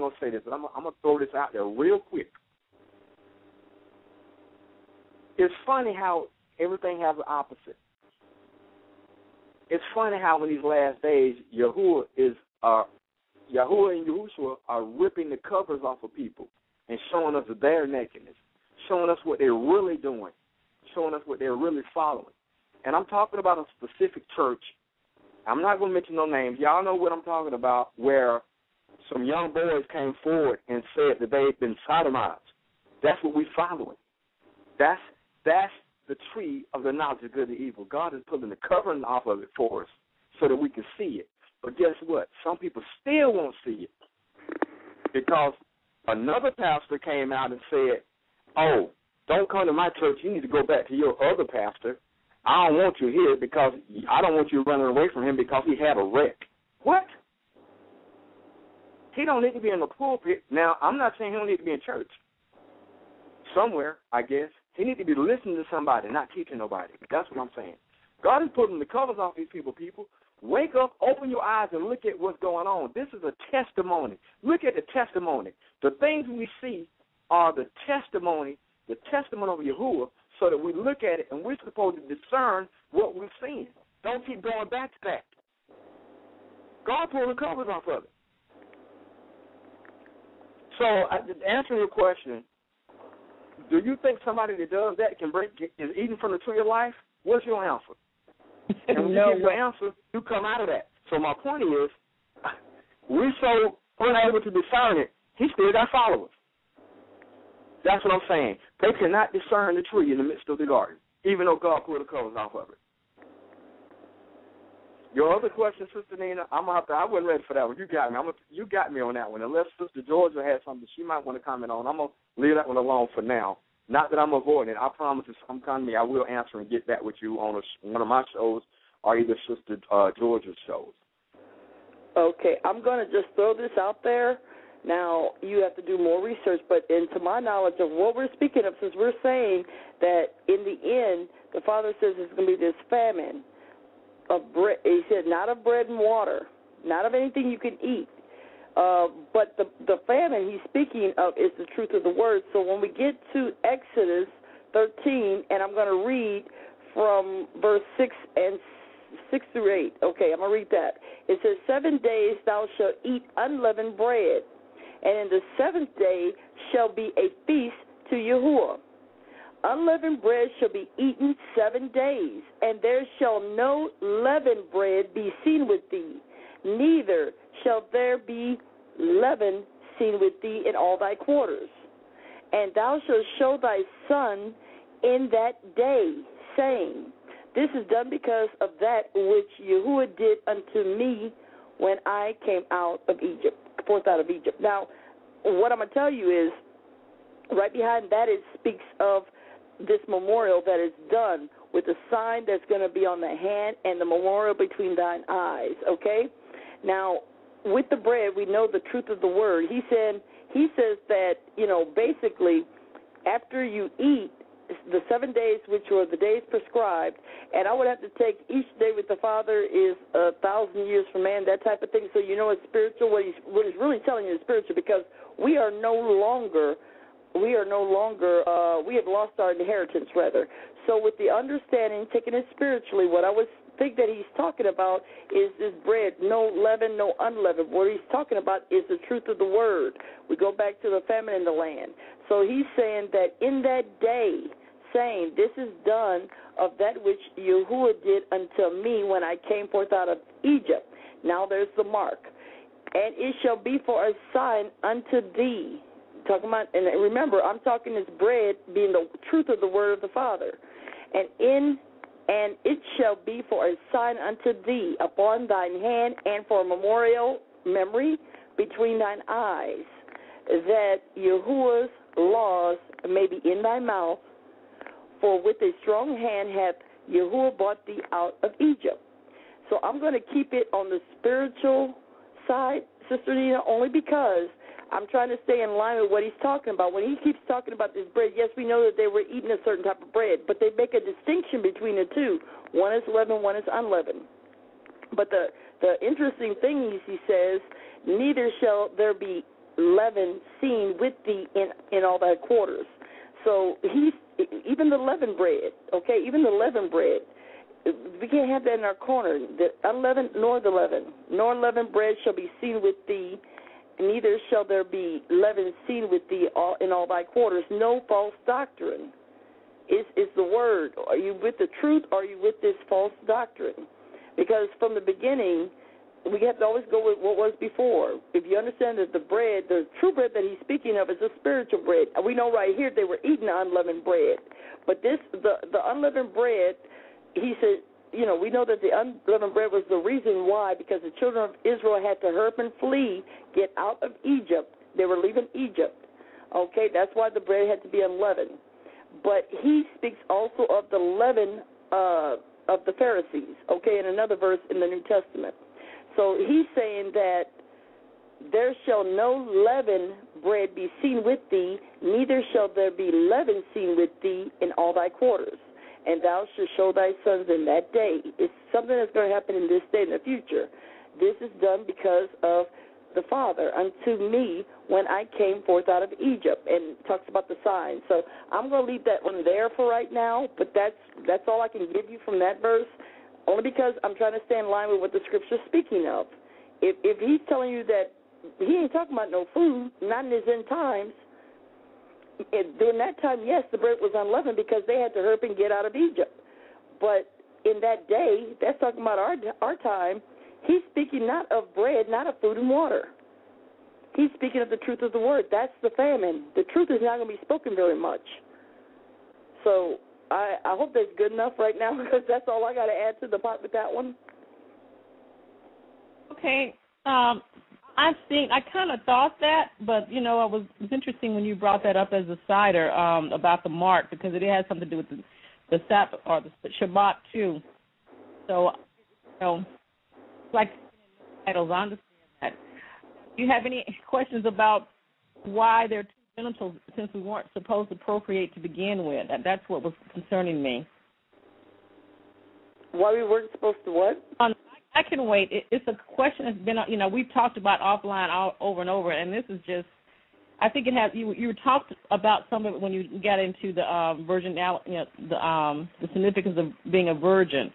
going to say this, but I'm going to throw this out there real quick. It's funny how everything has an opposite. It's funny how in these last days, Yahuwah and Yahushua are ripping the covers off of people and showing us their nakedness, showing us what they're really doing, showing us what they're really following. And I'm talking about a specific church. I'm not going to mention no names. Y'all know what I'm talking about, where some young boys came forward and said that they had been sodomized. That's what we're following. That's the tree of the knowledge of good and evil. God is pulling the covering off of it for us so that we can see it. But guess what? Some people still won't see it because another pastor came out and said, oh, don't come to my church. You need to go back to your other pastor. I don't want you here because I don't want you running away from him because he had a wreck. What? He don't need to be in the pulpit. Now, I'm not saying he don't need to be in church. Somewhere, I guess. He needs to be listening to somebody, not teaching nobody. That's what I'm saying. God is putting the covers off these people. Wake up, open your eyes, and look at what's going on. This is a testimony. Look at the testimony. The things we see are the testimony of Yahuwah, so that we look at it and we're supposed to discern what we're seeing. Don't keep going back to that. God pulled the covers off of it. So, answering your question, do you think somebody that does that is eating from the tree of life? What's your answer? And when you give your answer, you come out of that. So my point is, we're so unable to discern it, he still got followers. That's what I'm saying. They cannot discern the tree in the midst of the garden, even though God pulled the covers off of it. Your other question, Sister Nina, I wasn't ready for that one. You got me. You got me on that one. Unless Sister Georgia has something she might want to comment on, I'm going to leave that one alone for now. Not that I'm avoiding it. I promise if some come to me, I will answer and get back with you on one of my shows or either Sister Georgia's shows. Okay, I'm going to just throw this out there. Now, you have to do more research, but to my knowledge of what we're speaking of, since we're saying that in the end, the Father says it's going to be this famine of bread. He said not of bread and water, not of anything you can eat, but the famine he's speaking of is the truth of the word. So when we get to Exodus 13, and I'm going to read from verse 6 through 8. Okay, I'm going to read that. It says, 7 days thou shalt eat unleavened bread, and in the seventh day shall be a feast to Yahuwah. Unleavened bread shall be eaten 7 days, and there shall no leavened bread be seen with thee, neither shall there be leaven seen with thee in all thy quarters. And thou shalt show thy son in that day, saying, this is done because of that which Yahuwah did unto me when I came forth out of Egypt. Now, what I'm going to tell you is, right behind that it speaks of this memorial that is done with the sign that's going to be on the hand and the memorial between thine eyes, okay? Now, with the bread, we know the truth of the word. He says that, basically, after you eat, the 7 days, which were the days prescribed, and I would have to take each day with the Father is 1,000 years for man, that type of thing. So it's spiritual. What he's really telling you is spiritual, because we have lost our inheritance, rather. So with the understanding, taking it spiritually, what I would think that he's talking about is this bread, no leaven, no unleavened. What he's talking about is the truth of the word. We go back to the famine in the land. So he's saying that in that day, saying, this is done of that which Yahuwah did unto me when I came forth out of Egypt. Now there's the mark. And it shall be for a sign unto thee. Talking about, and remember, I'm talking this bread being the truth of the word of the Father. And it shall be for a sign unto thee upon thine hand, and for a memorial memory between thine eyes, that Yahuwah's laws may be in thy mouth, for with a strong hand hath Yahuwah brought thee out of Egypt. So I'm going to keep it on the spiritual side, Sister Nina, only because I'm trying to stay in line with what he's talking about. When he keeps talking about this bread, yes, we know that they were eating a certain type of bread, but they make a distinction between the two. One is leavened, one is unleavened. But the interesting thing is, he says, neither shall there be leaven seen with thee in all thy quarters. So even the leavened bread, okay, even the leavened bread, we can't have that in our corner. The unleavened nor the leaven, nor leavened bread shall be seen with thee, neither shall there be leaven seen with thee in all thy quarters. No false doctrine. Is the word. Are you with the truth, or are you with this false doctrine? Because from the beginning, we have to always go with what was before. If you understand that the bread, the true bread that he's speaking of is a spiritual bread. We know right here they were eating unleavened bread. But the unleavened bread, he said, we know that the unleavened bread was the reason why, because the children of Israel had to hurry and flee, get out of Egypt. They were leaving Egypt. Okay, that's why the bread had to be unleavened. But he speaks also of the leaven of the Pharisees, okay, in another verse in the New Testament. So he's saying that there shall no leaven bread be seen with thee, neither shall there be leaven seen with thee in all thy quarters. And thou shalt show thy sons in that day. It's something that's going to happen in this day in the future. This is done because of the Father unto me when I came forth out of Egypt, and talks about the signs. So I'm going to leave that one there for right now, but that's all I can give you from that verse, only because I'm trying to stay in line with what the Scripture is speaking of. If he's telling you that he ain't talking about no food, not in his end times, during that time, yes, the bread was unleavened because they had to hurry and get out of Egypt. But in that day, that's talking about our time, he's speaking not of bread, not of food and water. He's speaking of the truth of the word. That's the famine. The truth is not going to be spoken very much. So I hope that's good enough right now, because that's all I got to add to the pot with that one. Okay. I kind of thought that, but, it was interesting when you brought that up as a cider about the mark, because it has something to do with the Sabbath or the Shabbat, too. So, like titles, I understand that. Do you have any questions about why they're two genitals, since we weren't supposed to procreate to begin with? That's what was concerning me. Why we weren't supposed to what? I can wait. It's a question that's been, we've talked about offline over and over, and this is just, I think it has, you talked about some of it when you got into the the significance of being a virgin.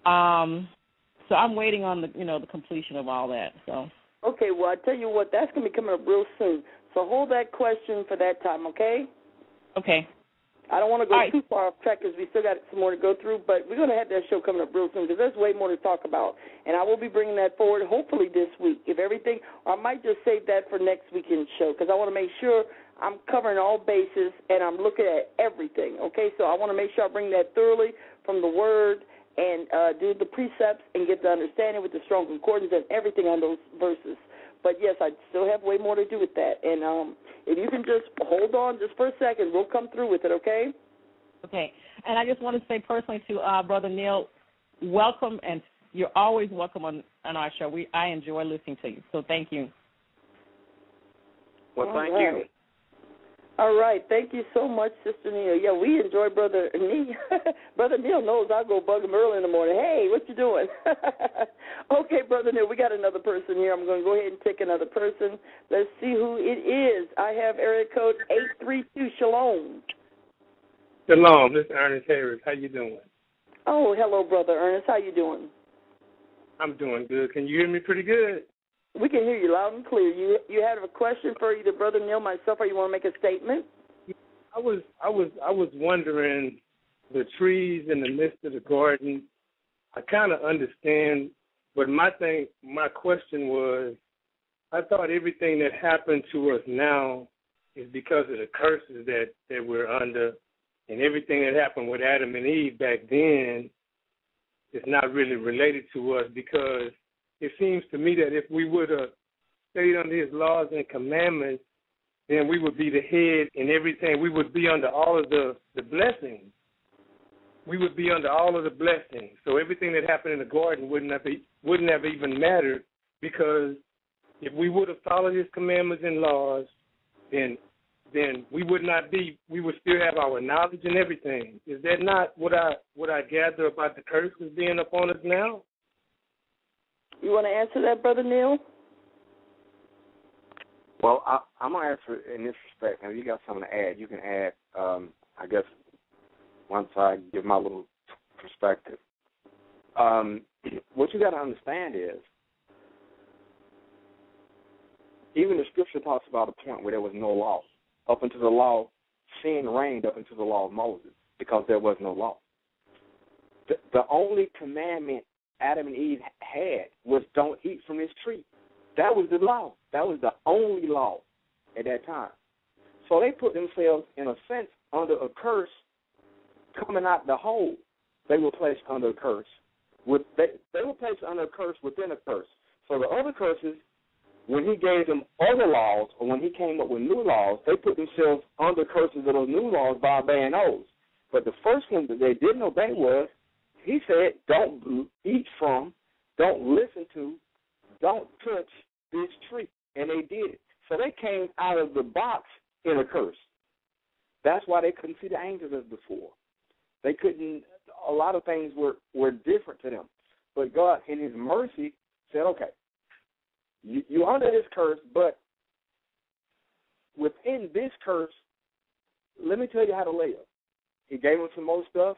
So I'm waiting on the completion of all that. So. Okay, well, I tell you what, that's going to be coming up real soon. So hold that question for that time, okay? Okay. I don't want to go too far off track because we still got some more to go through, but we're going to have that show coming up real soon because there's way more to talk about. And I will be bringing that forward hopefully this week. If everything, or I might just save that for next weekend's show because I want to make sure I'm covering all bases and I'm looking at everything, okay? So I want to make sure I bring that thoroughly from the Word and do the precepts and get the understanding with the strong concordance and everything on those verses. But, yes, I still have way more to do with that. And if you can just hold on just for a second, we'll come through with it, okay? Okay. And I just want to say personally to Brother Neil, welcome, and you're always welcome on our show. I enjoy listening to you, so thank you. Well, thank you. All right. Thank you so much, Sister Neil. Yeah, we enjoy Brother Neil. Brother Neil knows I'll go bug him early in the morning. Hey, what you doing? Okay, Brother Neil, we got another person here. I'm going to go ahead and take another person. Let's see who it is. I have area code 832. Shalom. Shalom. This is Ernest Harris. How you doing? Oh, hello, Brother Ernest. How you doing? I'm doing good. Can you hear me pretty good? We can hear you loud and clear. You had a question for either Brother Neil, myself, or you want to make a statement? I was wondering, the trees in the midst of the garden, I kind of understand, but my question was, I thought everything that happened to us now is because of the curses that we're under, and everything that happened with Adam and Eve back then is not really related to us, because it seems to me that if we would have stayed under his laws and commandments, then we would be the head in everything. We would be under all of the blessings. We would be under all of the blessings. So everything that happened in the garden wouldn't have even mattered, because if we would have followed his commandments and laws, then we would still have our knowledge and everything. Is that not what I gather about the curses being upon us now? You want to answer that, Brother Neil? Well, I'm going to answer in this respect. Now, if you got something to add, you can add, I guess, once I give my little perspective. What you got to understand is, even the scripture talks about a point where there was no law. Up until the law, sin reigned up until the law of Moses because there was no law. The only commandment Adam and Eve had was don't eat from this tree. That was the law. That was the only law at that time. So they put themselves, in a sense, under a curse coming out the hole. They were placed under a curse. They were placed under a curse within a curse. So the other curses, when he gave them other laws or when he came up with new laws, they put themselves under curses of those new laws by obeying those. But the first one that they didn't obey was, he said, don't eat from, don't listen to, don't touch this tree. And they did it. So they came out of the box in a curse. That's why they couldn't see the angels as before. They couldn't, a lot of things were different to them. But God, in his mercy, said, okay, you're under this curse, but within this curse, let me tell you how to live. He gave them some more stuff,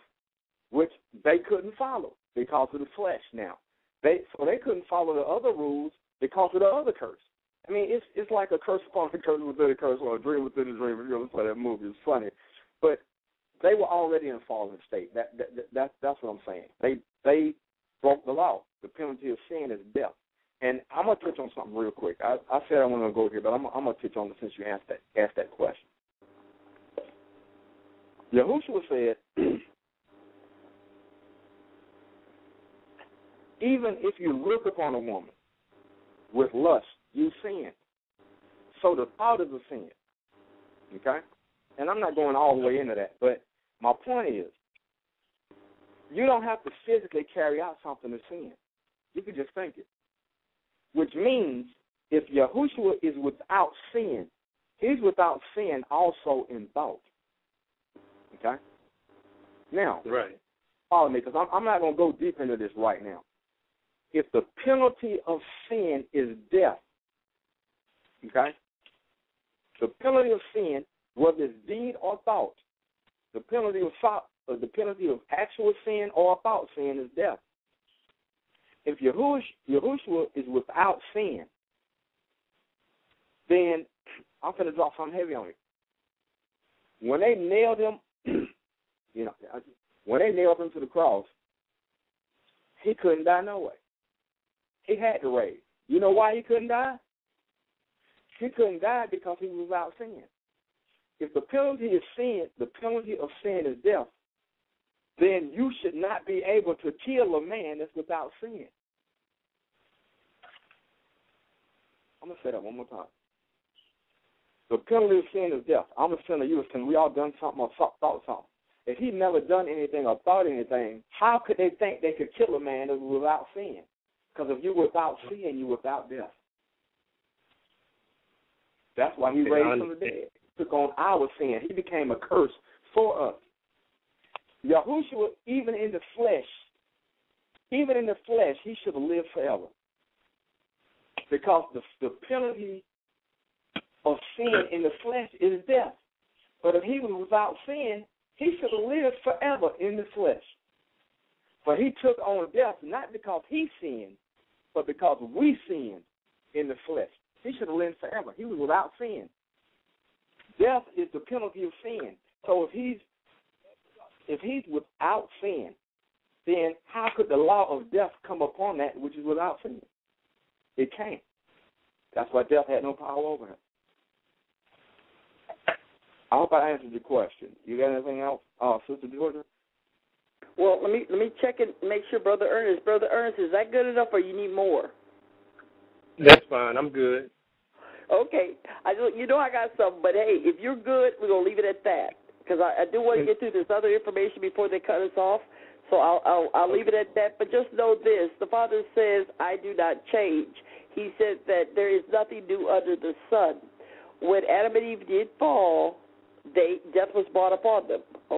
which they couldn't follow because of the flesh now. So they couldn't follow the other rules because of the other curse. I mean, it's like a curse upon a curse within a curse or a dream within a dream. You know, that movie is funny. But they were already in a fallen state. That's what I'm saying. They broke the law. The penalty of sin is death. And I'm going to touch on something real quick. I said I wasn't going to go here, but I'm going to touch on it since you asked that question. Yahushua said, even if you look upon a woman with lust, you sin. So the thought is a sin. Okay? And I'm not going all the way into that, but my point is, you don't have to physically carry out something to sin. You can just think it. Which means if Yahushua is without sin, he's without sin also in thought. Okay? Now, right. Follow me, because I'm not going to go deep into this right now. If the penalty of sin is death, okay, the penalty of sin, whether it's deed or thought, the penalty of actual sin or thought sin is death. If Yahushua is without sin, then I'm going to drop something heavy on you. When they nailed him, when they nailed him to the cross, he couldn't die no way. He had to raise. You know why he couldn't die? He couldn't die because he was without sin. If the penalty is sin, the penalty of sin is death, then you should not be able to kill a man that's without sin. I'm going to say that one more time. The penalty of sin is death. I'm a sinner, you a sinner. We all done something or thought something. If he never done anything or thought anything, how could they think they could kill a man that was without sin? Because if you're without sin, you're without death. That's why he raised from the dead. He took on our sin. He became a curse for us. Yahushua, even in the flesh, he should have lived forever. Because the penalty of sin in the flesh is death. But if he was without sin, he should have lived forever in the flesh. But he took on death not because he sinned, but because we sinned in the flesh. He should have lived forever. He was without sin. Death is the penalty of sin. So if he's without sin, then how could the law of death come upon that which is without sin? It can't. That's why death had no power over him. I hope I answered your question. You got anything else, Sister Georgia? Well, let me check and make sure, Brother Ernest. Brother Ernest, is that good enough, or you need more? That's fine. I'm good. Okay. I got something, but hey, if you're good, we're gonna leave it at that because I do want to get through this other information before they cut us off. So I'll leave it at that. But just know this: the Father says, "I do not change." He said that there is nothing new under the sun. When Adam and Eve did fall, death was brought upon them.